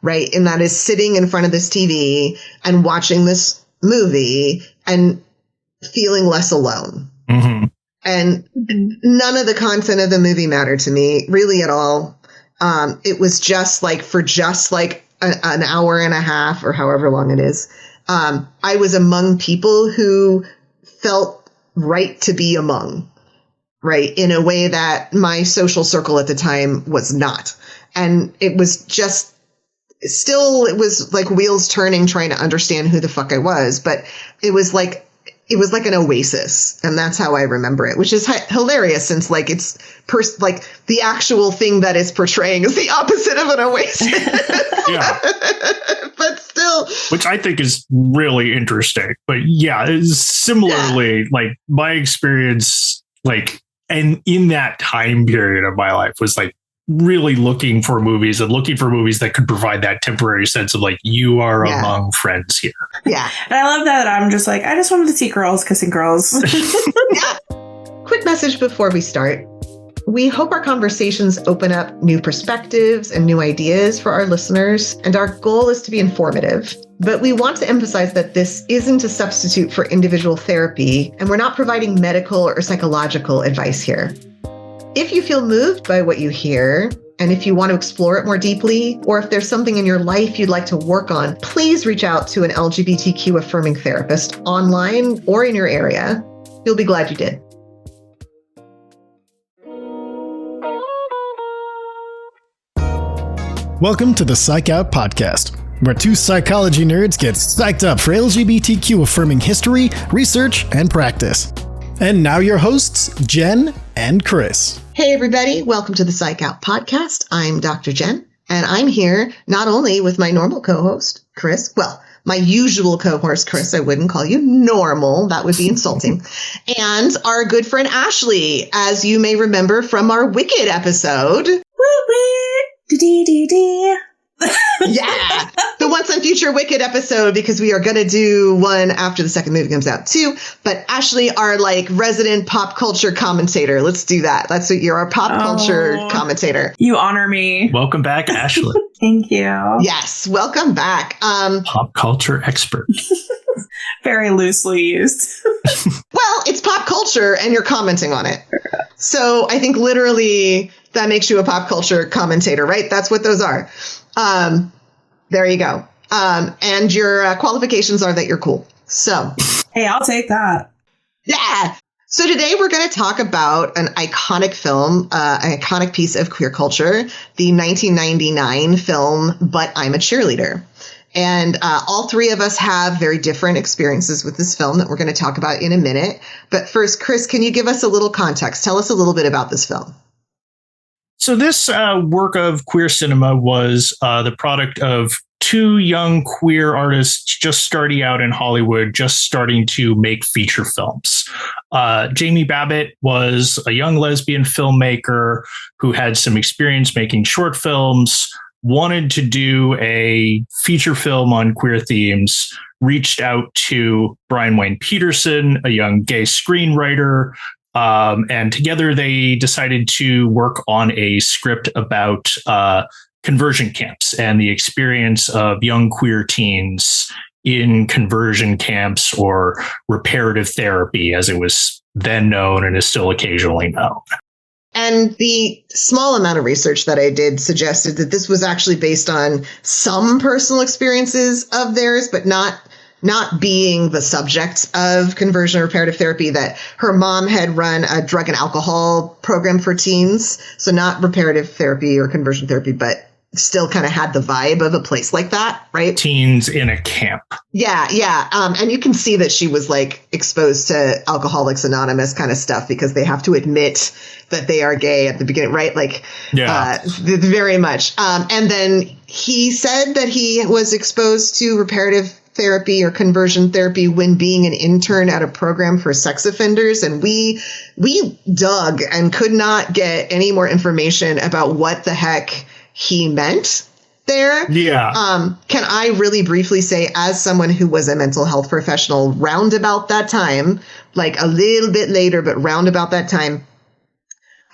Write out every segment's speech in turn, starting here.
right? And that is sitting in front of this TV and watching this movie and feeling less alone. Mm-hmm. And none of the content of the movie mattered to me really at all. It was just like an hour and a half or however long it is. I was among people who felt right to be among, right, in a way that my social circle at the time was not. And it was just it was like wheels turning trying to understand who the fuck I was. But it was like an oasis. And that's how I remember it, which is hilarious since like it's like the actual thing that it's portraying is the opposite of an oasis. Yeah. But still. Which I think is really interesting. But yeah, similarly, like my experience, like, and in that time period of my life was like really looking for movies that could provide that temporary sense of like, you are among friends here. Yeah. And I love that I'm just like, I just wanted to see girls kissing girls. Yeah. Quick message before we start. We hope our conversations open up new perspectives and new ideas for our listeners, and our goal is to be informative. But we want to emphasize that this isn't a substitute for individual therapy, and we're not providing medical or psychological advice here. If you feel moved by what you hear, and if you want to explore it more deeply, or if there's something in your life you'd like to work on, please reach out to an LGBTQ affirming therapist online or in your area. You'll be glad you did. Welcome to the Psych Out Podcast, where two psychology nerds get psyched up for LGBTQ affirming history, research, and practice. And now your hosts, Jen and Chris. Hey, everybody. Welcome to the Psych Out Podcast. I'm Dr. Jen, and I'm here not only with my normal co-host, Chris. Well, my usual co-host, Chris. I wouldn't call you normal. That would be insulting. And our good friend, Ashley, as you may remember from our Wicked episode. Yeah, the Once on Future Wicked episode, because we are going to do one after the second movie comes out too. But Ashley, our like resident pop culture commentator. Let's do that. That's what you're, our pop culture commentator. You honor me. Welcome back, Ashley. Thank you. Yes, welcome back. Pop culture expert. Very loosely used. Well, it's pop culture and you're commenting on it. So I think literally that makes you a pop culture commentator, right? That's what those are. There you go. And your qualifications are that you're cool. So. Hey, I'll take that. Yeah. So today we're going to talk about an iconic film, an iconic piece of queer culture, the 1999 film, But I'm a Cheerleader. And all three of us have very different experiences with this film that we're going to talk about in a minute. But first, Chris, can you give us a little context? Tell us a little bit about this film. So this work of queer cinema was the product of two young queer artists just starting out in Hollywood, just starting to make feature films. Jamie Babbitt was a young lesbian filmmaker who had some experience making short films, wanted to do a feature film on queer themes, reached out to Brian Wayne Peterson, a young gay screenwriter, and together they decided to work on a script about conversion camps and the experience of young queer teens in conversion camps, or reparative therapy as it was then known and is still occasionally known. And the small amount of research that I did suggested that this was actually based on some personal experiences of theirs, but not being the subject of conversion or reparative therapy, that her mom had run a drug and alcohol program for teens. So not reparative therapy or conversion therapy, but still kind of had the vibe of a place like that, right? Teens in a camp. Yeah. And you can see that she was like exposed to Alcoholics Anonymous kind of stuff because they have to admit that they are gay at the beginning, right? Like, very much. And then he said that he was exposed to reparative therapy or conversion therapy when being an intern at a program for sex offenders. And we dug and could not get any more information about what the heck he meant there. Yeah. Can I really briefly say, as someone who was a mental health professional round about that time, like a little bit later, but round about that time,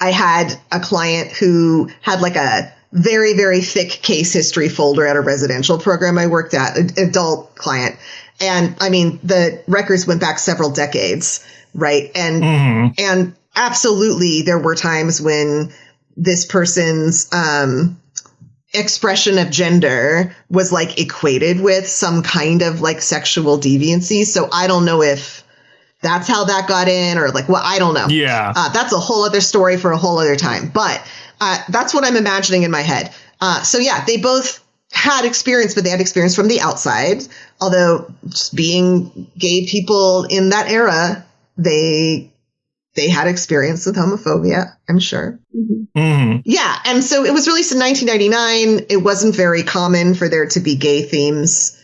I had a client who had like a very, very thick case history folder at a residential program I worked at, an adult client. And I mean, the records went back several decades, right? And absolutely, there were times when this person's expression of gender was like equated with some kind of like sexual deviancy. So I don't know if that's how that got in, or like, well, I don't know. Yeah. That's a whole other story for a whole other time. But that's what I'm imagining in my head. So yeah, they both had experience, but they had experience from the outside. Although just being gay people in that era, they had experience with homophobia, I'm sure. Yeah. And so it was released in 1999. It wasn't very common for there to be gay themes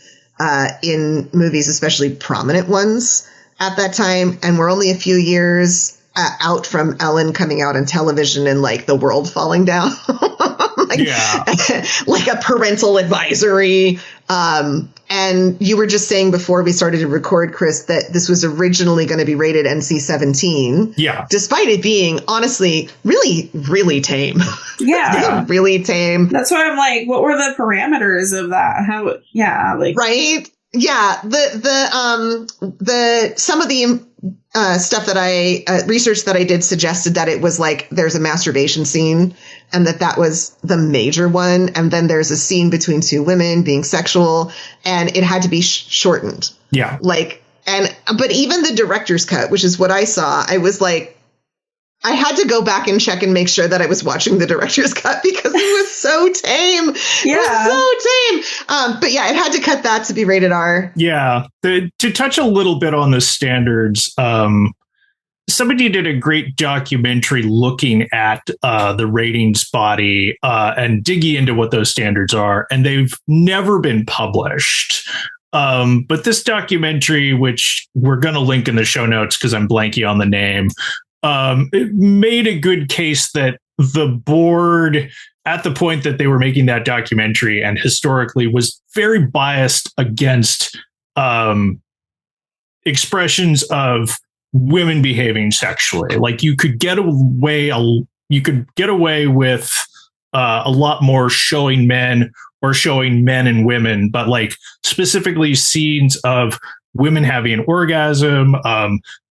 in movies, especially prominent ones at that time. And we're only a few years out from Ellen coming out on television and like the world falling down. Like a parental advisory. And you were just saying before we started to record, Chris, that this was originally going to be rated NC-17. Yeah. Despite it being, honestly, really, really tame. Yeah. Really tame. That's why I'm like, what were the parameters of that? How, yeah, like. Right? Yeah. Some of the stuff that I research that I did suggested that it was like there's a masturbation scene and that was the major one. And then there's a scene between two women being sexual and it had to be shortened. Yeah. But even the director's cut, which is what I saw, I was like, I had to go back and check and make sure that I was watching the director's cut because it was so tame. Yeah. It was so tame. But yeah, it had to cut that to be rated R. Yeah. To touch a little bit on the standards, somebody did a great documentary looking at the ratings body and digging into what those standards are, and they've never been published. But this documentary, which we're going to link in the show notes because I'm blanking on the name, it made a good case that the board, at the point that they were making that documentary and historically, was very biased against expressions of women behaving sexually. Like you could get away with a lot more showing men or showing men and women, but like specifically scenes of women having an orgasm,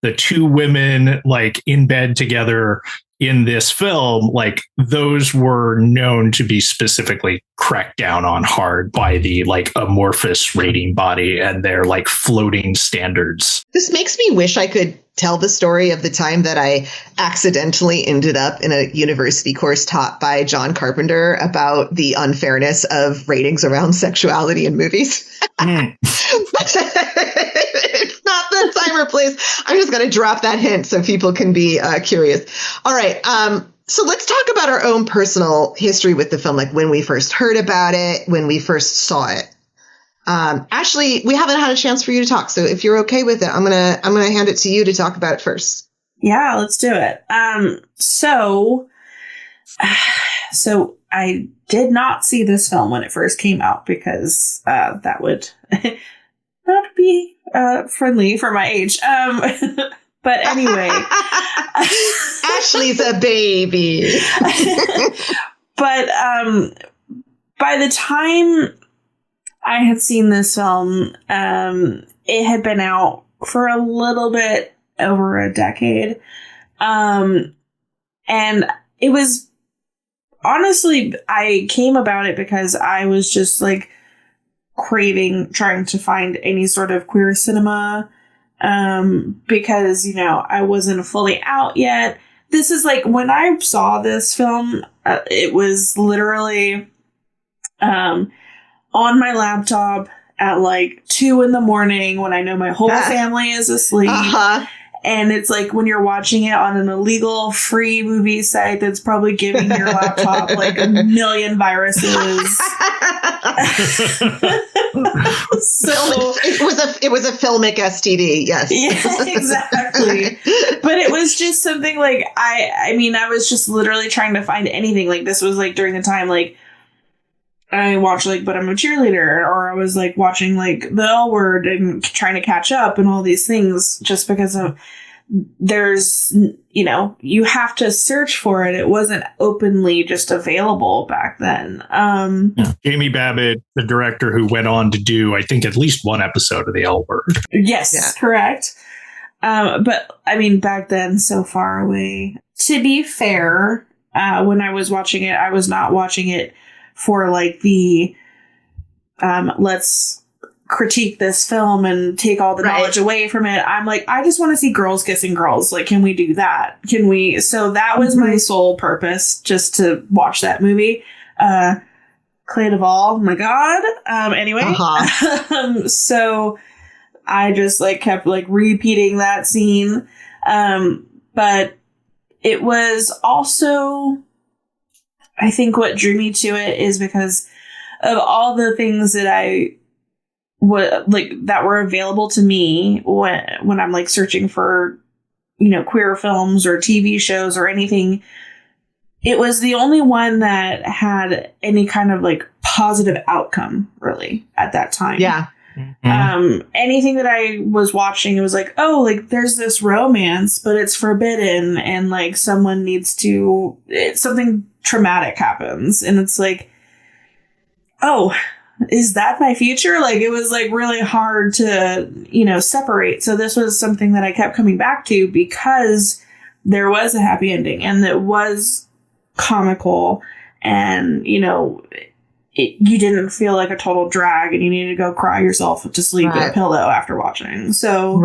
the two women like in bed together in this film, like those were known to be specifically cracked down on hard by the like amorphous rating body and their like floating standards. This makes me wish I could tell the story of the time that I accidentally ended up in a university course taught by John Carpenter about the unfairness of ratings around sexuality in movies. It's not the time or place. I'm just going to drop that hint so people can be curious. All right. So let's talk about our own personal history with the film, like when we first heard about it, when we first saw it. Ashley, we haven't had a chance for you to talk. So if you're okay with it, I'm going to hand it to you to talk about it first. Yeah, let's do it. So I did not see this film when it first came out because that would not be friendly for my age. But anyway, Ashley's a baby. But by the time I had seen this film, it had been out for a little bit over a decade. And it was honestly, I came about it because I was just like trying to find any sort of queer cinema. Because, you know, I wasn't fully out yet. This is like when I saw this film, it was literally on my laptop at like 2 a.m. when I know my whole family is asleep. And it's like when you're watching it on an illegal free movie site that's probably giving your laptop like a million viruses. So it was a filmic STD, yes. Yeah, exactly. But it was just something like I mean, I was just literally trying to find anything. Like this was like during the time like I watched like But I'm a Cheerleader, or I was like watching like The L Word and trying to catch up and all these things just because of there's, you have to search for it. It wasn't openly just available back then. Amy Babbitt, the director who went on to do, I think, at least one episode of The L Word. Yes, correct. But I mean, back then, so far away. To be fair, when I was watching it, I was not watching it for like the let's critique this film and take all the knowledge away from it. I'm like, I just want to see girls kissing girls. Like, can we do that? Can we? So that was my sole purpose, just to watch that movie. Clea Duvall, my God. Anyway, so I just like kept like repeating that scene. But it was also, I think what drew me to it is because of all the things that that were available to me when I'm like searching for, queer films or TV shows or anything. It was the only one that had any kind of like positive outcome really at that time. Yeah. Mm-hmm. Anything that I was watching, it was like, oh, like there's this romance, but it's forbidden and like something traumatic happens. And it's like, oh, is that my future? Like, it was like really hard to, separate. So this was something that I kept coming back to because there was a happy ending and it was comical and, you didn't feel like a total drag and you needed to go cry yourself to sleep in a pillow after watching. So,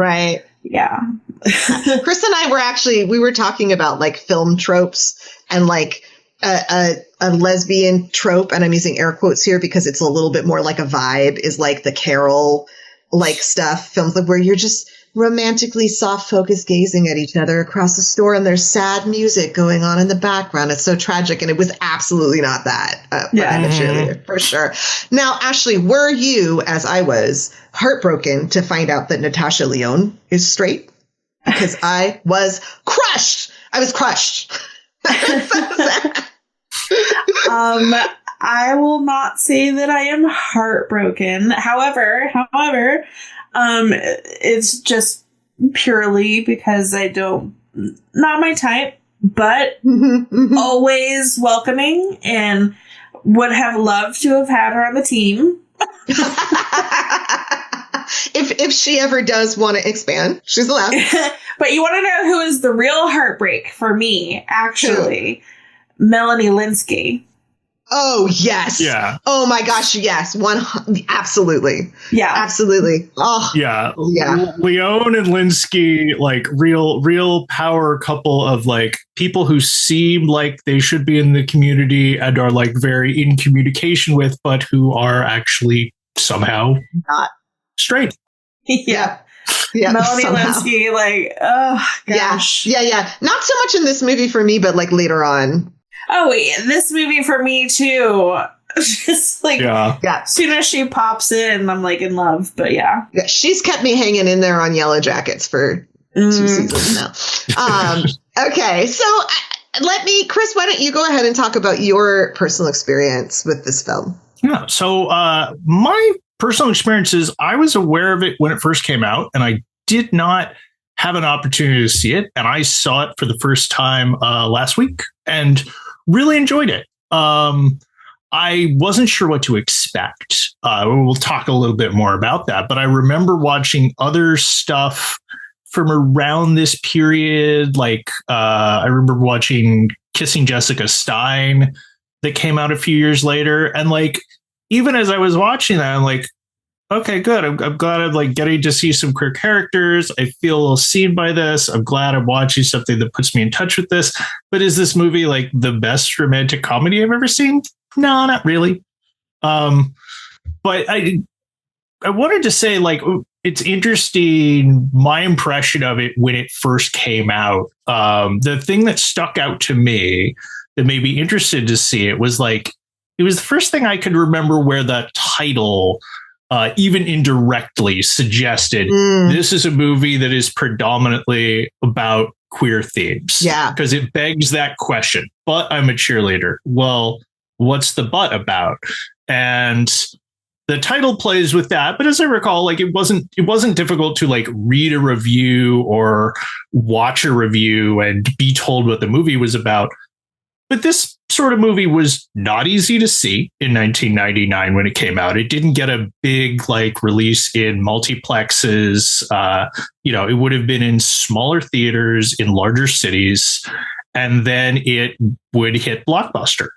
yeah. Chris and I we were talking about like film tropes and like a lesbian trope, and I'm using air quotes here because it's a little bit more like a vibe, is like the Carol like stuff, films like where you're just romantically soft focused gazing at each other across the store and there's sad music going on in the background. It's so tragic. And it was absolutely not that. I'm a cheerleader for sure. Now, Ashley, were you, as I was, heartbroken to find out that Natasha Lyonne is straight? Because I was crushed. I was crushed. I will not say that I am heartbroken. However, it's just purely because not my type, but always welcoming and would have loved to have had her on the team. If she ever does want to expand, she's allowed. But you want to know who is the real heartbreak for me, actually? Melanie Lynskey. Oh, yes. Yeah. Oh, my gosh. Yes. Absolutely. Yeah. Absolutely. Oh, yeah. Yeah. Leone and Lynskey, like real power couple of like people who seem like they should be in the community and are like very in communication with, but who are actually somehow not straight. Yeah. Yeah, Melanie Lynskey, like, oh, gosh. Yeah. Not so much in this movie for me, but like later on. Oh, this movie for me too. Just like, as soon as she pops in, I'm like in love. But yeah, she's kept me hanging in there on Yellow Jackets for 2 seasons now. Okay, so Chris, why don't you go ahead and talk about your personal experience with this film? Yeah. So my personal experience is I was aware of it when it first came out, and I did not have an opportunity to see it. And I saw it for the first time last week and really enjoyed it. I wasn't sure what to expect. We'll talk a little bit more about that. But I remember watching other stuff from around this period. Like I remember watching Kissing Jessica Stein that came out a few years later. And like, even as I was watching that, I'm like, okay, good. I'm glad I'm like getting to see some queer characters. I feel a little seen by this. I'm glad I'm watching something that puts me in touch with this. But is this movie like the best romantic comedy I've ever seen? No, not really. But I wanted to say, like, it's interesting, my impression of it when it first came out. The thing that stuck out to me that made me interested to see it was like, it was the first thing I could remember where the title even indirectly suggested this is a movie that is predominantly about queer themes. Yeah. Because it begs that question. But I'm a cheerleader. Well, what's the but about? And the title plays with that, but as I recall, like it wasn't difficult to like read a review or watch a review and be told what the movie was about. But this sort of movie was not easy to see in 1999 when it came out. It didn't get a big like release in multiplexes. It would have been in smaller theaters in larger cities, and then it would hit Blockbuster.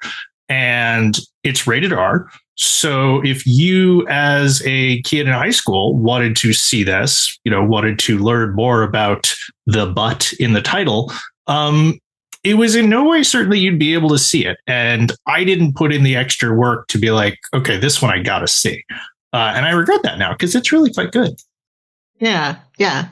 And it's rated R. So if you, as a kid in high school, wanted to see this, wanted to learn more about the butt in the title, it was in no way certain that you'd be able to see it. And I didn't put in the extra work to be like, okay, this one I got to see. And I regret that now because it's really quite good. Yeah. Yeah.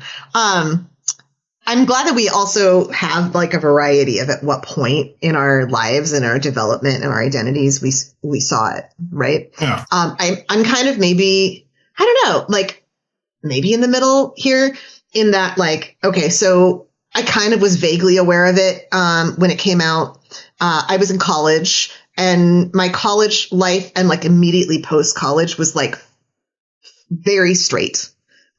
I'm glad that we also have like a variety of at what point in our lives and our development and our identities we saw it. Right. Yeah. I'm kind of maybe, I don't know, like maybe in the middle here in that like, okay, so I kind of was vaguely aware of it when it came out. I was in college, and my college life and like immediately post college was like very straight,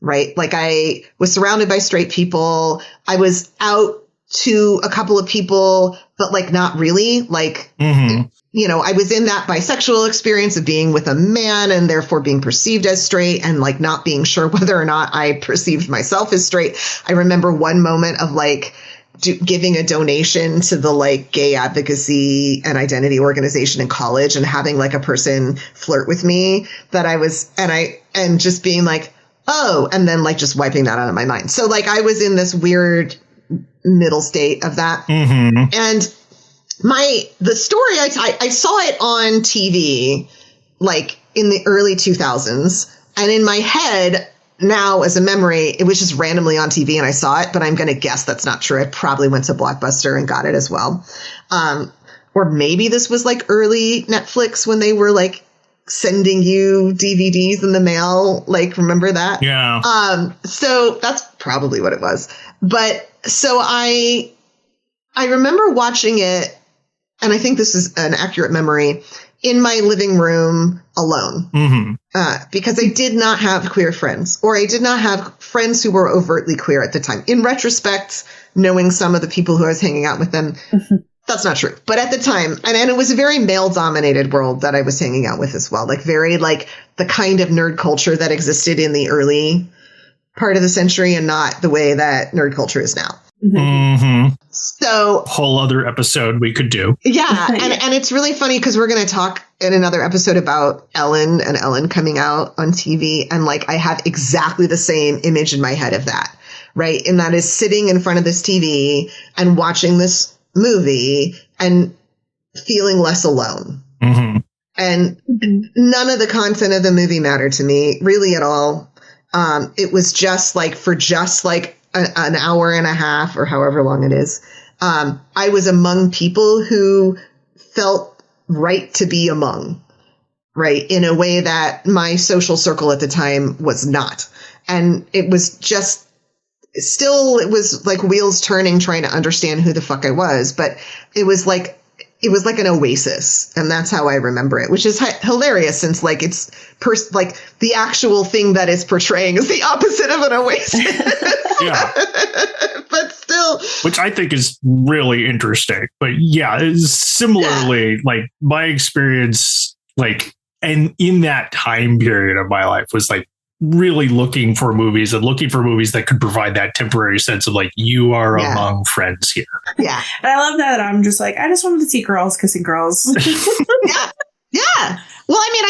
right? Like I was surrounded by straight people. I was out to a couple of people, but like not really. Like, I was in that bisexual experience of being with a man and therefore being perceived as straight and like not being sure whether or not I perceived myself as straight. I remember one moment of like giving a donation to the like gay advocacy and identity organization in college and having like a person flirt with me that I was, and just being like, oh, and then like just wiping that out of my mind. So like I was in this weird middle state of that. And the story, I saw it on TV, like in the early 2000s. And in my head now as a memory, it was just randomly on TV and I saw it, but I'm going to guess that's not true. I probably went to Blockbuster and got it as well. Or maybe this was like early Netflix when they were like sending you DVDs in the mail. Like, remember that? Yeah. So that's probably what it was. But so I remember watching it, and I think this is an accurate memory, in my living room alone. Because I did not have queer friends, or I did not have friends who were overtly queer at the time. In retrospect, knowing some of the people who I was hanging out with them, that's not true. But at the time, and it was a very male-dominated world that I was hanging out with as well. Like very like the kind of nerd culture that existed in the early part of the century and not the way that nerd culture is now. So whole other episode we could do. Yeah. And it's really funny because we're going to talk in another episode about Ellen and Ellen coming out on TV. And like, I have exactly the same image in my head of that. Right. And that is sitting in front of this TV and watching this movie and feeling less alone. And none of the content of the movie mattered to me really at all. It was just like for just like an hour and a half or however long it is. I was among people who felt right to be among, right, in a way that my social circle at the time was not. And it was just it was like wheels turning, trying to understand who the fuck I was. But it was like an oasis. And that's how I remember it, which is hilarious since like it's like the actual thing that it's portraying is the opposite of an oasis. Yeah. But still. Which I think is really interesting. But yeah, similarly, like my experience, like, and in that time period of my life was like really looking for movies that could provide that temporary sense of like, you are among friends here. Yeah. And I love that. I'm just like, I just wanted to see girls kissing girls. Yeah. Yeah. Well, I mean,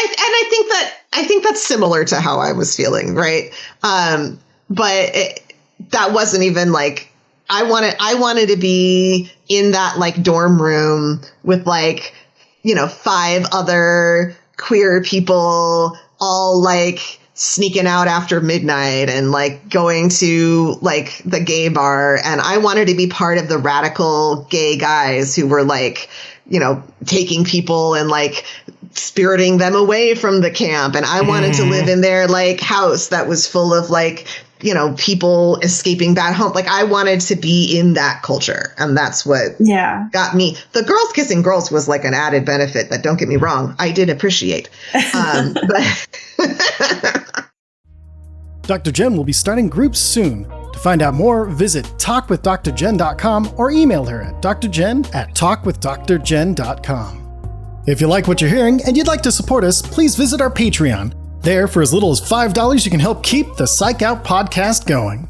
I think that's similar to how I was feeling. Right. But that wasn't even like, I wanted to be in that like dorm room with like, 5 other queer people all like sneaking out after midnight and like going to like the gay bar. And I wanted to be part of the radical gay guys who were like, taking people and like spiriting them away from the camp. And I wanted to live in their like house that was full of like people escaping bad home. Like I wanted to be in that culture. And that's what got me. The girls kissing girls was like an added benefit that, don't get me wrong, I did appreciate. But Dr. Jen will be starting groups soon. To find out more, visit talkwithdrjen.com or email her at drjen@talkwithdrjen.com. If you like what you're hearing and you'd like to support us, please visit our Patreon. There, for as little as $5, you can help keep the Psych Out podcast going.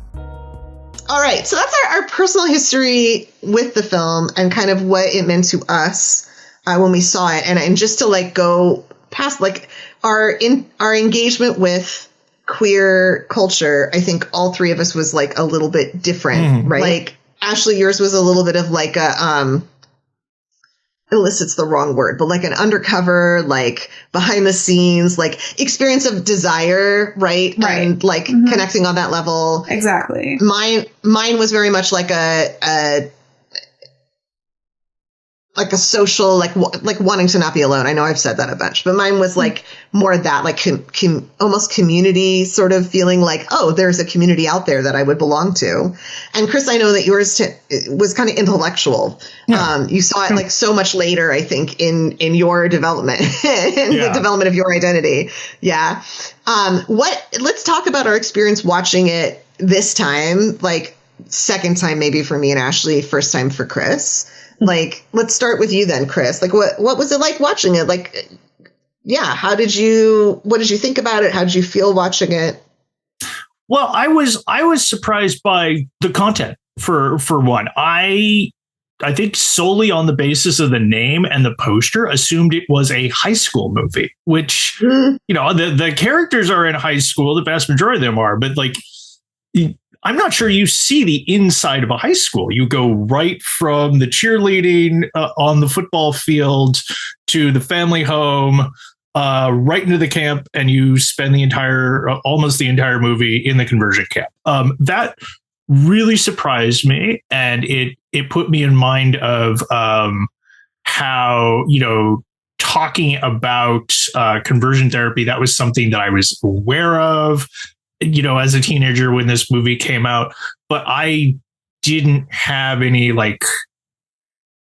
All right, so that's our personal history with the film and kind of what it meant to us when we saw it. And just to like go past like our engagement with queer culture, I think all three of us was like a little bit different, right? Like Ashley, yours was a little bit of like a illicit's the wrong word, but like an undercover, like behind the scenes, like experience of desire, right? And like connecting on that level. Exactly. Mine was very much like a social, like wanting to not be alone. I know I've said that a bunch, but mine was like more that like almost community sort of feeling like, oh, there's a community out there that I would belong to. And Chris, I know that yours was kind of intellectuul. Yeah. You saw it like so much later, I think, in your development, in the development of your identity. Yeah. Let's talk about our experience watching it this time, like second time maybe for me and Ashley, first time for Chris. Like, let's start with you then, Chris. Like, what was it like watching it? Like, what did you think about it? How did you feel watching it? Well, I was surprised by the content for one. I think solely on the basis of the name and the poster assumed it was a high school movie, which, the characters are in high school. The vast majority of them are, but like, I'm not sure you see the inside of a high school. You go right from the cheerleading on the football field to the family home, right into the camp, and you spend almost the entire movie in the conversion camp. That really surprised me, and it put me in mind of how, talking about conversion therapy, that was something that I was aware of, as a teenager when this movie came out, but I didn't have any, like,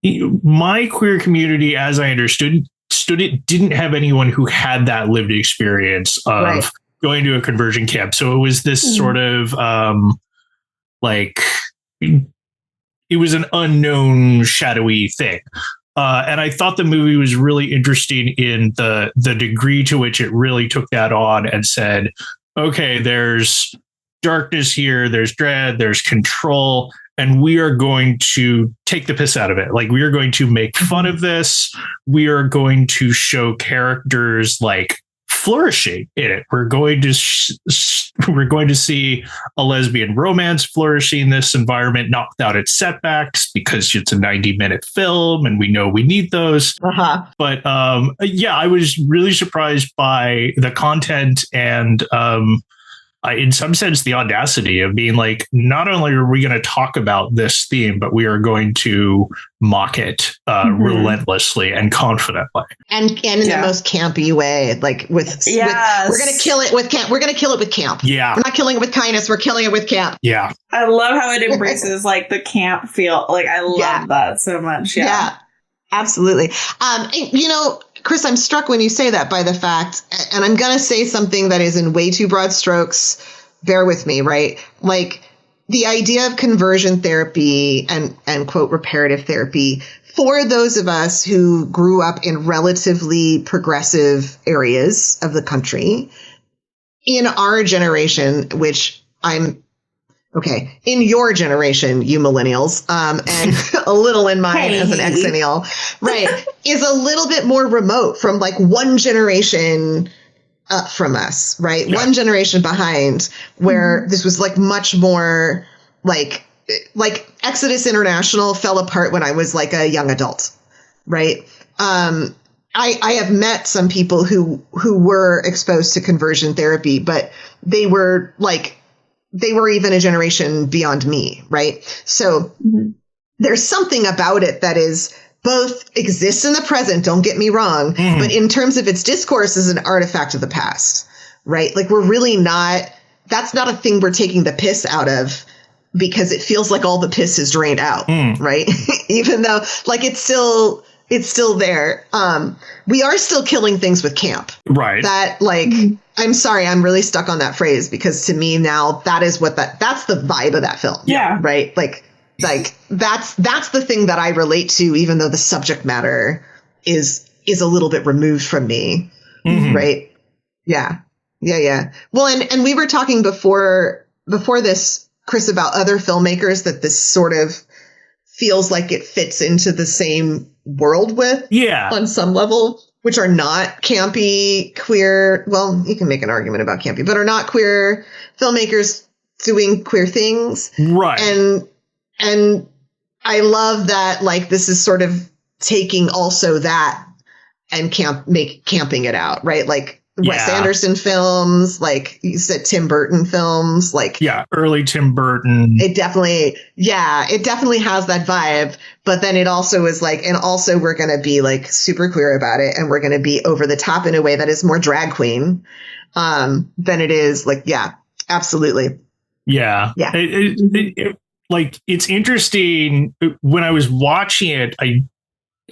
my queer community, as I understood it, didn't have anyone who had that lived experience of going to a conversion camp. So it was this sort of, like, it was an unknown, shadowy thing. And I thought the movie was really interesting in the degree to which it really took that on and said, okay, there's darkness here, there's dread, there's control, and we are going to take the piss out of it. Like, we are going to make fun of this. We are going to show characters like flourishing in it. We're going to see a lesbian romance flourishing in this environment, not without its setbacks, because it's a 90-minute film and we know we need those. But I was really surprised by the content and in some sense, the audacity of being like, not only are we going to talk about this theme, but we are going to mock it relentlessly and confidently, and in the most campy way. Like we're going to kill it with camp. We're going to kill it with camp. Yeah, we're not killing it with kindness. We're killing it with camp. Yeah, I love how it embraces like the camp feel. Like I love that so much. Yeah, absolutely. Chris, I'm struck when you say that by the fact, and I'm going to say something that is in way too broad strokes. Bear with me, right? Like the idea of conversion therapy and quote, reparative therapy for those of us who grew up in relatively progressive areas of the country in our generation, which in your generation, you millennials, and a little in mine as an exennial, right, is a little bit more remote from like one generation up from us, right? Yeah. One generation behind, where this was like much more like Exodus International fell apart when I was like a young adult, right? I have met some people who were exposed to conversion therapy, but they were even a generation beyond me, right? So there's something about it that is both exists in the present, don't get me wrong, but in terms of its discourse is an artifact of the past, right? Like we're really not that's not a thing we're taking the piss out of, because it feels like all the piss is drained out, right? Even though, like, it's still there. We are still killing things with camp. Right. That, like, I'm sorry, I'm really stuck on that phrase, because to me now, that's the vibe of that film. Yeah. Right? Like that's the thing that I relate to, even though the subject matter is a little bit removed from me. Right? Yeah. Well, and we were talking before this, Chris, about other filmmakers that this sort of feels like it fits into the same world with, on some level, which are not campy, queer. Well, you can make an argument about campy, but are not queer filmmakers doing queer things. Right. And I love that, like, this is sort of taking also that and camping it out, right? Like, Wes Anderson films, like you said, Tim Burton films, like early Tim Burton. It definitely has that vibe, but then it also is like, and also we're going to be like super queer about it, and we're going to be over the top in a way that is more drag queen than it is like, absolutely. Yeah. Like, it's interesting. When I was watching it,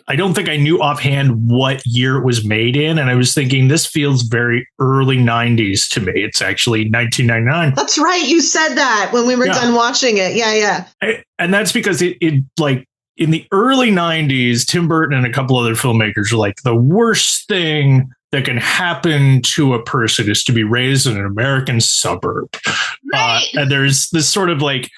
I don't think I knew offhand what year it was made in. And I was thinking, this feels very early 90s to me. It's actually 1999. That's right. You said that when we were done watching it. Yeah. And that's because it like, in the early 90s, Tim Burton and a couple other filmmakers were like, the worst thing that can happen to a person is to be raised in an American suburb. Right. And there's this sort of like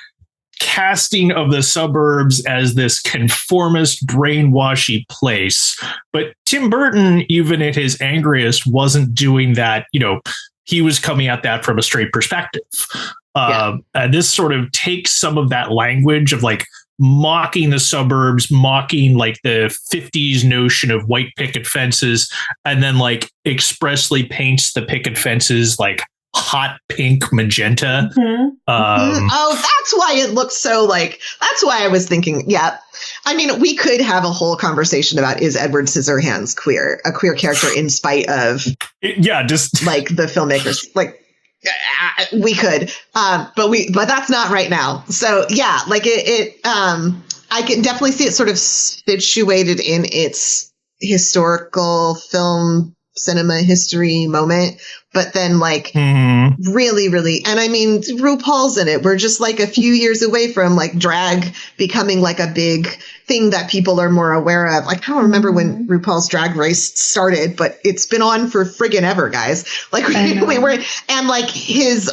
casting of the suburbs as this conformist, brainwashy place. But Tim Burton, even at his angriest, wasn't doing that. You know, he was coming at that from a straight perspective. And this sort of takes some of that language of like mocking the suburbs, mocking like the 50s notion of white picket fences, and then like expressly paints the picket fences like hot pink magenta. Oh, that's why it looks so like, that's why I was thinking, I mean, we could have a whole conversation about, is Edward Scissorhands a queer character in spite of just like the filmmakers, like we could, but that's not right now. So like I can definitely see it sort of situated in its historical film cinema history moment, but then like really, really, and I mean, RuPaul's in it. We're just like a few years away from like drag becoming like a big thing that people are more aware of. Like, I don't remember when RuPaul's Drag Race started, but it's been on for friggin' ever, guys. Like we were, and like his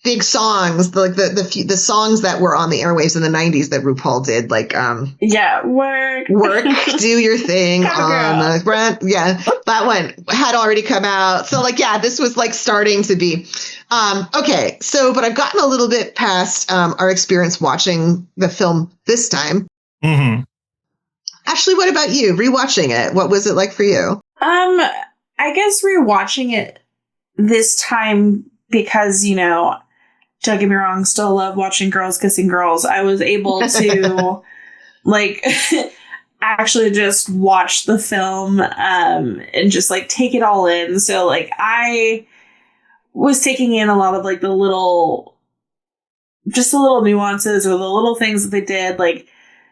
big songs, like the songs that were on the airwaves in the 90s that RuPaul did, like work, do your thing on the front. That one had already come out. So like, this was like starting to be okay. So, but I've gotten a little bit past our experience watching the film this time. Ashley, what about you? Rewatching it, what was it like for you? I guess rewatching it this time, because, you know, don't get me wrong, still love watching girls kissing girls. I was able to like actually just watch the film and just like take it all in. So like I was taking in a lot of like the little nuances or the little things that they did, like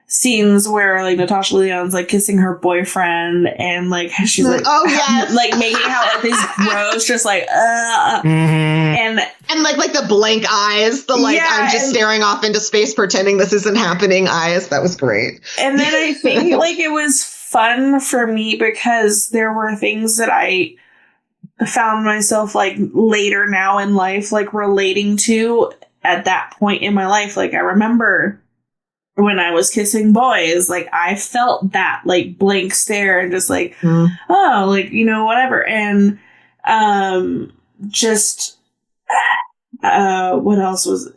scenes where like Natasha Lyonne's like kissing her boyfriend and like she's like, like making out like these gross, just like and like the blank eyes, the like I'm just staring off into space pretending this isn't happening eyes. That was great. And then I think like it was fun for me because there were things that I found myself like later now in life like relating to at that point in my life. Like I remember when I was kissing boys, like I felt that like blank stare and just like, oh, like, you know, whatever. And just what else was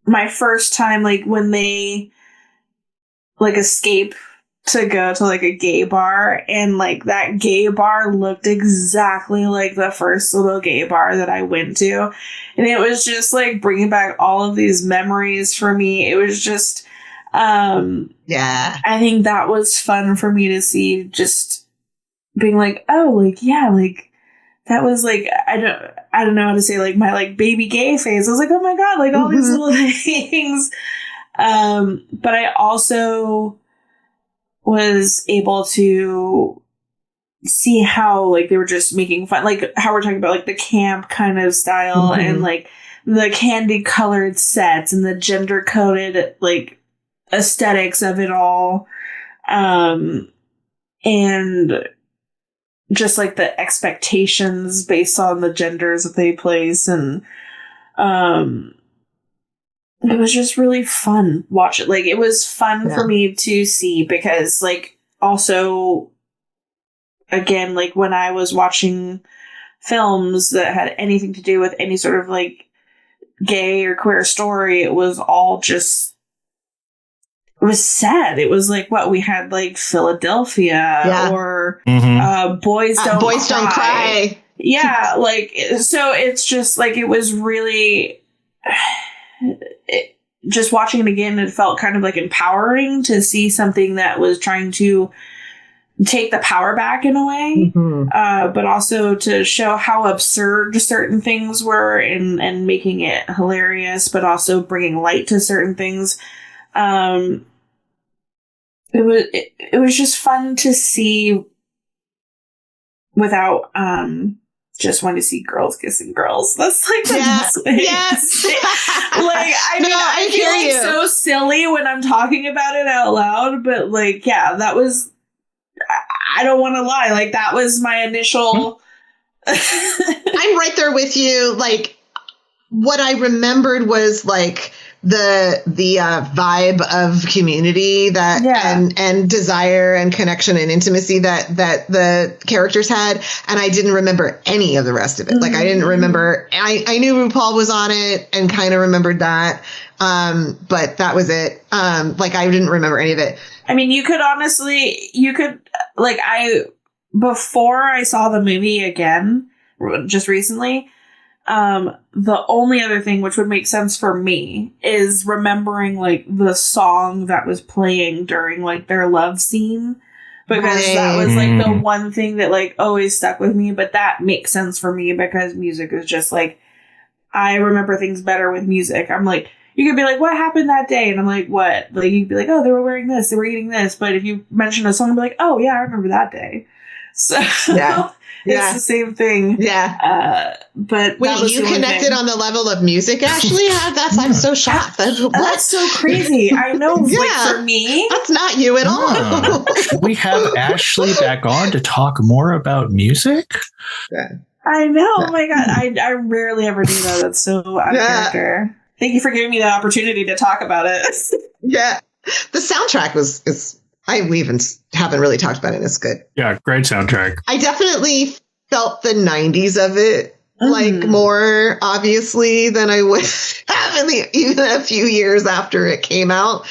my first time, like when they like escape to go to like a gay bar, and like that gay bar looked exactly like the first little gay bar that I went to, and it was just like bringing back all of these memories for me. It was just I think that was fun for me to see, just being like, oh, like like that was like, I don't know how to say, like, my like baby gay phase. I was like, oh my God, like all these little things. But I also was able to see how like they were just making fun, like how we're talking about like the camp kind of style and like the candy colored sets and the gender coded like aesthetics of it all. And just like the expectations based on the genders that they place. And it was just really fun watch it. Like it was fun for me to see because like also again, like when I was watching films that had anything to do with any sort of like gay or queer story, it was all just, it was sad. It was like what we had, like Philadelphia or Boys Don't Cry. Yeah, like so it's just like it was really just watching it again, it felt kind of like empowering to see something that was trying to take the power back in a way, but also to show how absurd certain things were and making it hilarious, but also bringing light to certain things. It was just fun to see without just wanting to see girls kissing girls. That's like the best way. Yes. Like I feel like so silly when I'm talking about it out loud, but like that was, I don't want to lie, like that was my initial I'm right there with you. Like what I remembered was like the vibe of community that and desire and connection and intimacy that the characters had, and I didn't remember any of the rest of it. Like I didn't remember, I knew RuPaul was on it and kind of remembered that, but that was it. Like I didn't remember any of it. I mean, you could like, before I saw the movie again just recently, the only other thing which would make sense for me is remembering like the song that was playing during like their love scene, because that was like the one thing that like always stuck with me. But that makes sense for me because music is just like, I remember things better with music. I'm like, you could be like, what happened that day? And I'm like, what? Like, you'd be like, oh, they were wearing this, they were eating this. But if you mention a song, I'd be like, oh, yeah, I remember that day. So it's the same thing. Yeah. But wait, you connected on the level of music, Ashley? I'm so shocked. That's so crazy. I know. Like, for me, that's not you at all. Should we have Ashley back on to talk more about music? Yeah. I know. Oh my God. I rarely ever do that. That's so out of character. Thank you for giving me the opportunity to talk about it. Yeah. The soundtrack we even haven't really talked about it. It's good. Yeah, great soundtrack. I definitely felt the 90s of it, like more obviously than I would have even a few years after it came out.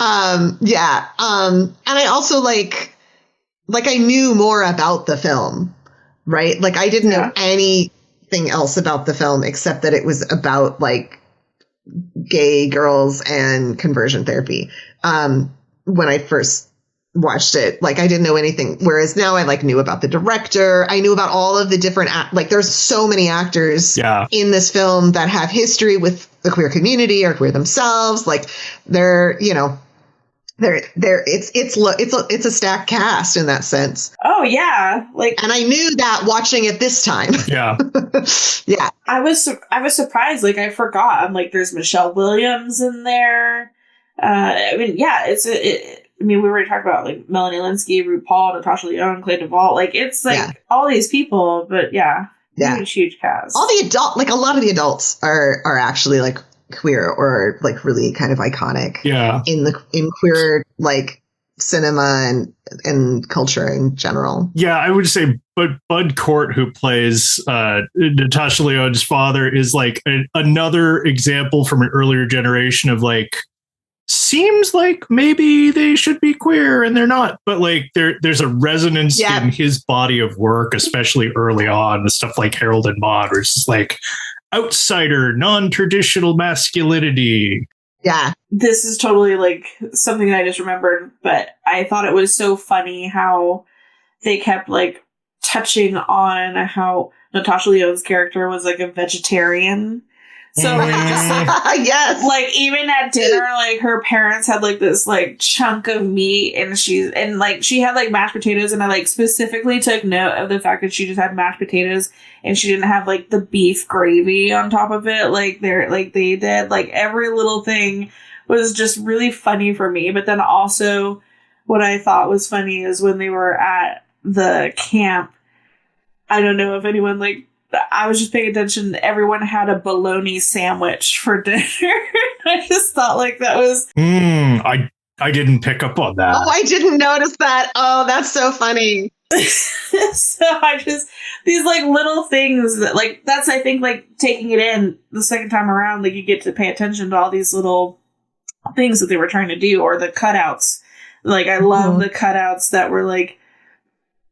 And I also like I knew more about the film, right? Like I didn't know anything else about the film except that it was about like gay girls and conversion therapy. When I first watched it, like I didn't know anything. Whereas now I like knew about the director. I knew about all of the different, like there's so many actors in this film that have history with the queer community or queer themselves. Like it's a stacked cast in that sense. Oh yeah. And I knew that watching it this time. Yeah. Yeah. I was surprised. Like I forgot. I'm like, there's Michelle Williams in there. I mean, we already talked about like Melanie Linsky, RuPaul, Natasha Lyonne, Clay Duvall. Like it's like all these people, but huge cast. All the a lot of the adults are actually like queer or like really kind of iconic. Yeah. In queer like cinema and culture in general. Yeah, I would say, but Bud Cort, who plays Natasha Lyonne's father, is like another example from an earlier generation of like, seems like maybe they should be queer and they're not, but like there's a resonance in his body of work, especially early on with stuff like Harold and Maude, where it's just like outsider, non-traditional masculinity. Yeah. This is totally like something I just remembered, but I thought it was so funny how they kept like touching on how Natasha Lyonne's character was like a vegetarian. So like just like yes, like even at dinner, like her parents had like this like chunk of meat, and she had like mashed potatoes, and I like specifically took note of the fact that she just had mashed potatoes and she didn't have like the beef gravy on top of it like they did. Like every little thing was just really funny for me. But then also what I thought was funny is when they were at the camp, I don't know if anyone like, I was just paying attention. Everyone had a bologna sandwich for dinner. I just thought like that was. I didn't pick up on that. Oh, I didn't notice that. Oh, that's so funny. So I just, these like little things that like, that's, I think like taking it in the second time around, like you get to pay attention to all these little things that they were trying to do, or the cutouts. Like I love the cutouts that were like,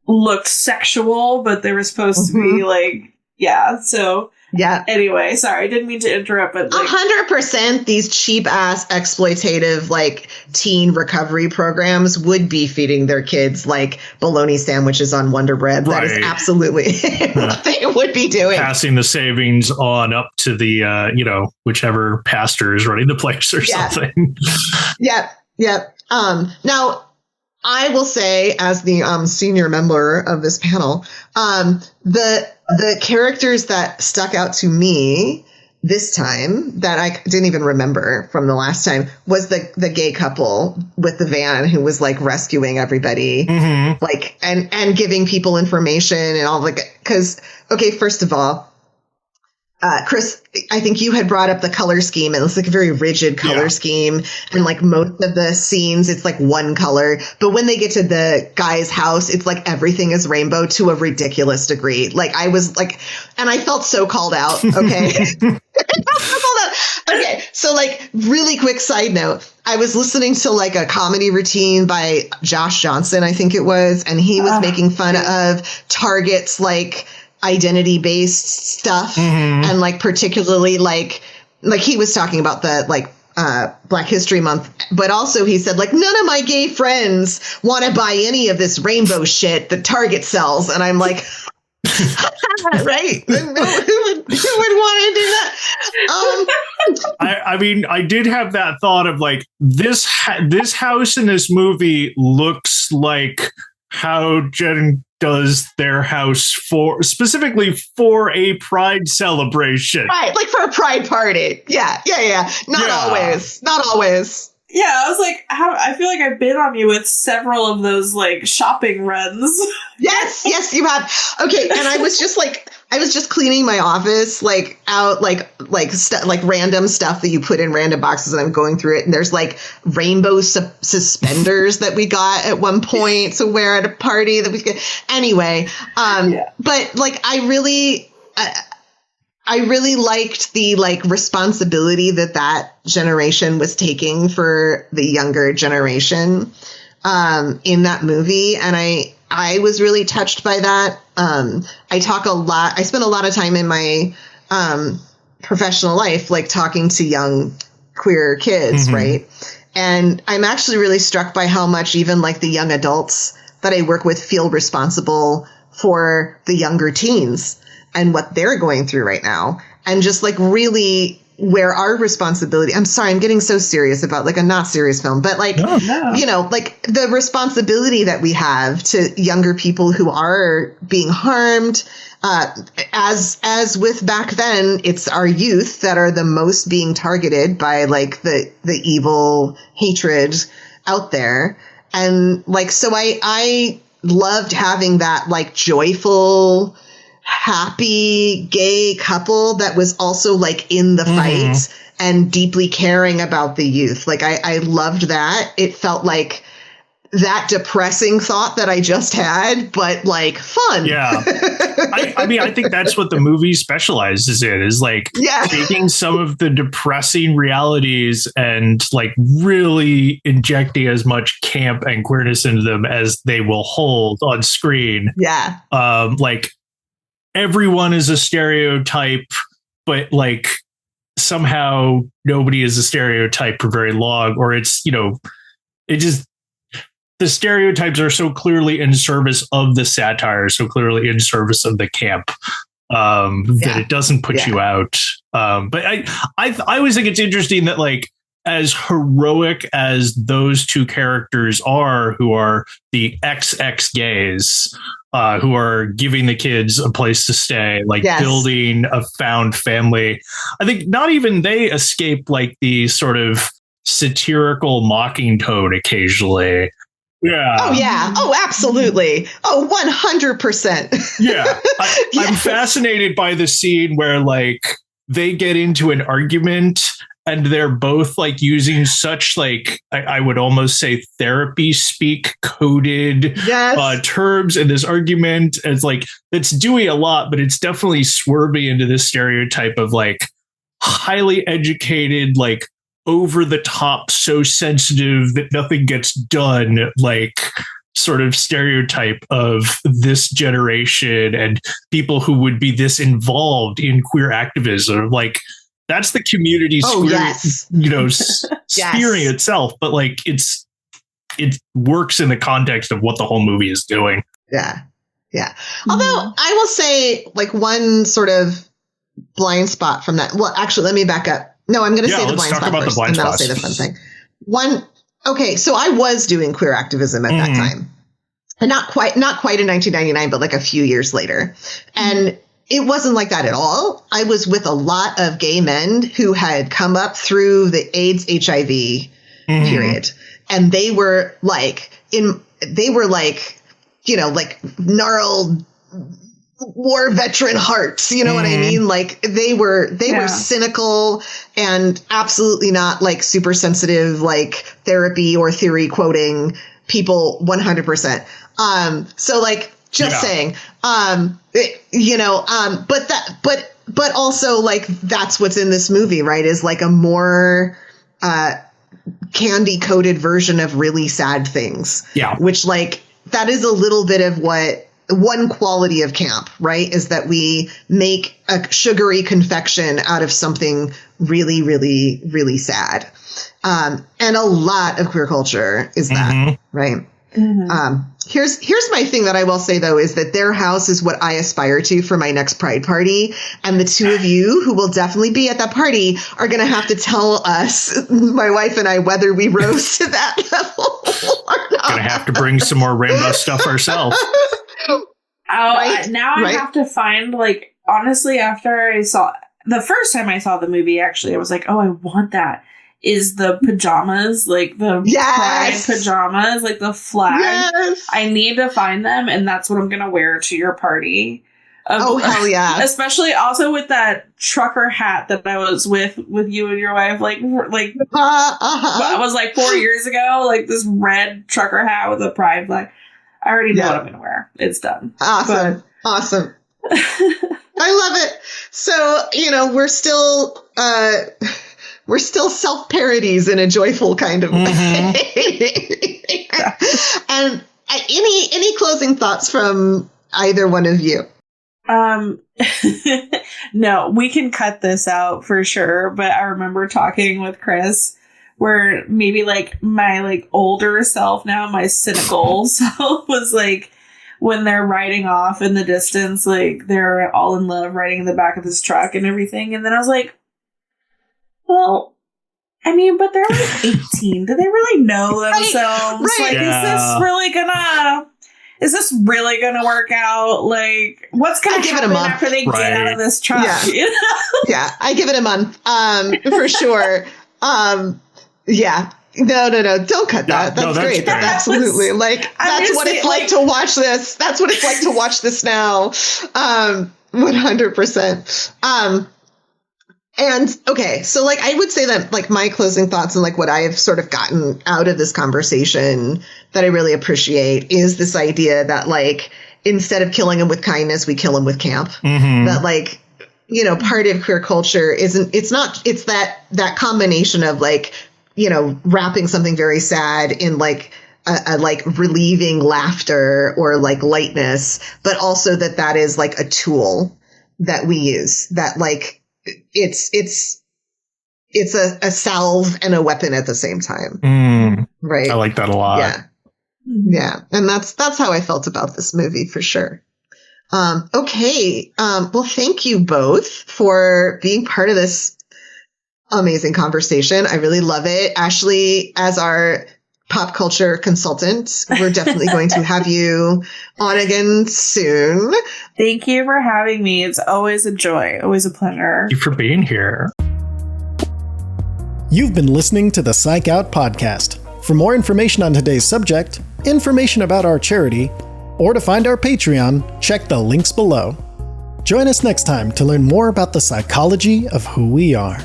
looked sexual, but they were supposed to be like, yeah. So yeah. Anyway, sorry, I didn't mean to interrupt, but like, 100% these cheap ass exploitative like teen recovery programs would be feeding their kids like bologna sandwiches on Wonder Bread. That is absolutely what they would be doing. Passing the savings on up to the whichever pastor is running the place or something. Yep. Now, I will say, as the senior member of this panel, the characters that stuck out to me this time that I didn't even remember from the last time was the gay couple with the van who was like rescuing everybody, like and giving people information and all, like, because first of all, Chris, I think you had brought up the color scheme, and it's like a very rigid color scheme. And like most of the scenes, it's like one color. But when they get to the guy's house, it's like everything is rainbow to a ridiculous degree. Like I was like, and I felt so called out. Okay. Okay. So like really quick side note. I was listening to like a comedy routine by Josh Johnson, I think it was, and he was making fun of Target's like identity-based stuff, and like particularly like he was talking about the like Black History Month, but also he said like none of my gay friends want to buy any of this rainbow shit that Target sells, and I'm like, right? Who would want to do that? I mean, I did have that thought of like this house in this movie looks like how Jen does their house specifically for a pride celebration. Right, like for a pride party. Yeah. Not always. Yeah, I was like, I feel like I've been on you with several of those like shopping runs. Yes, you have. Okay, and I was just cleaning my office, like out, like random stuff that you put in random boxes, and I'm going through it, and there's like rainbow suspenders that we got at one point to wear at a party that we could. Anyway, but like I really liked the like responsibility that generation was taking for the younger generation in that movie, and I was really touched by that. I spent a lot of time in my professional life, like talking to young queer kids, right? And I'm actually really struck by how much even like the young adults that I work with feel responsible for the younger teens and what they're going through right now. And just like really where our responsibility, I'm sorry, I'm getting so serious about like a not serious film, but like, like the responsibility that we have to younger people who are being harmed, as with back then, it's our youth that are the most being targeted by like the evil hatred out there. And like, so I loved having that like joyful, happy gay couple that was also like in the fight and deeply caring about the youth. Like I loved that. It felt like that depressing thought that I just had, but like fun. Yeah. I mean, I think that's what the movie specializes in, is like taking some of the depressing realities and like really injecting as much camp and queerness into them as they will hold on screen. Yeah. Like everyone is a stereotype, but like somehow nobody is a stereotype for very long, or it's, it just, the stereotypes are so clearly in service of the satire, so clearly in service of the camp, that it doesn't put you out. But I always think it's interesting that, like, as heroic as those two characters are, who are the ex gays, who are giving the kids a place to stay, like building a found family, I think not even they escape like the sort of satirical mocking tone occasionally. Yeah. Oh, yeah. Oh, absolutely. Oh, 100%. Yeah. I'm fascinated by the scene where, like, they get into an argument and they're both like using such, like, I would almost say therapy speak coded terms in this argument. It's like, it's doing a lot, but it's definitely swerving into this stereotype of like highly educated, like over the top, so sensitive that nothing gets done, like sort of stereotype of this generation and people who would be this involved in queer activism. Like, that's the community steering itself, but like it works in the context of what the whole movie is doing. Yeah. Yeah. Although I will say, like, one sort of blind spot from that. Well, actually, let me back up. No, I'm going to say the blind spot first, and then I'll say the fun thing. Okay, so I was doing queer activism at that time. And not quite in 1999, but like a few years later. And it wasn't like that at all. I was with a lot of gay men who had come up through the AIDS HIV period. And they were like, gnarled war veteran hearts. You know what I mean? Like they were cynical and absolutely not like super sensitive, like therapy or theory quoting people 100%. So like, just saying, but also like that's what's in this movie, right? Is like a more candy coated version of really sad things. Yeah. Which like that is a little bit of what one quality of camp, right? Is that we make a sugary confection out of something really, really, really sad. And a lot of queer culture is that, right? Here's my thing that I will say, though, is that their house is what I aspire to for my next Pride party. And the two of you who will definitely be at that party are going to have to tell us, my wife and I, whether we rose to that level or not. Going to have to bring some more rainbow stuff ourselves. I have to find, like, honestly, after the first time I saw the movie, actually, I was like, oh, I want that. Is the pajamas, like the pride pajamas, like the flag. Yes. I need to find them, and that's what I'm going to wear to your party. Hell yeah. Especially also with that trucker hat that I was with you and your wife, like I was like 4 years ago, like this red trucker hat with a pride flag. I already know what I'm going to wear. It's done. Awesome. Awesome. I love it. So, we're still self-parodies in a joyful kind of way. And any closing thoughts from either one of you? No, we can cut this out for sure. But I remember talking with Chris where maybe like my like older self now, my cynical self was like, when they're riding off in the distance, like they're all in love riding in the back of this truck and everything. And then I was like, well, I mean, but they're like 18. Do they really know themselves? Right. Like, is this really gonna work out? Like, what's gonna happen after they get out of this truck? Yeah. You know? Yeah, I give it a month, for sure. Yeah. No, don't cut that. That's great. That's absolutely that's what it's like to watch this. That's what it's like to watch this now. 100%. And okay, so like I would say that like my closing thoughts and like what I have sort of gotten out of this conversation that I really appreciate is this idea that like instead of killing them with kindness, we kill them with camp. That like, part of queer culture it's that combination of like, wrapping something very sad in like a like relieving laughter or like lightness, but also that is like a tool that we use that like, it's a salve and a weapon at the same time. Right. I like that a lot. Yeah. Yeah. And that's how I felt about this movie for sure. Okay. Well, thank you both for being part of this amazing conversation. I really love it. Ashley, as our pop culture consultant, we're definitely going to have you on again soon. Thank you for having me. It's always a joy, always a pleasure. Thank you for being here. You've been listening to the Psych Out Podcast. For more information on today's subject, information about our charity, or to find our Patreon, check the links below. Join us next time to learn more about the psychology of who we are.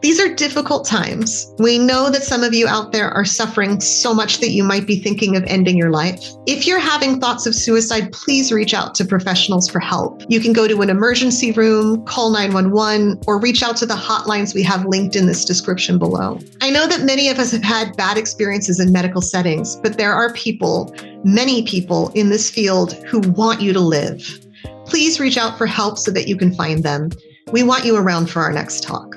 These are difficult times. We know that some of you out there are suffering so much that you might be thinking of ending your life. If you're having thoughts of suicide, please reach out to professionals for help. You can go to an emergency room, call 911, or reach out to the hotlines we have linked in this description below. I know that many of us have had bad experiences in medical settings, but there are people, many people in this field who want you to live. Please reach out for help so that you can find them. We want you around for our next talk.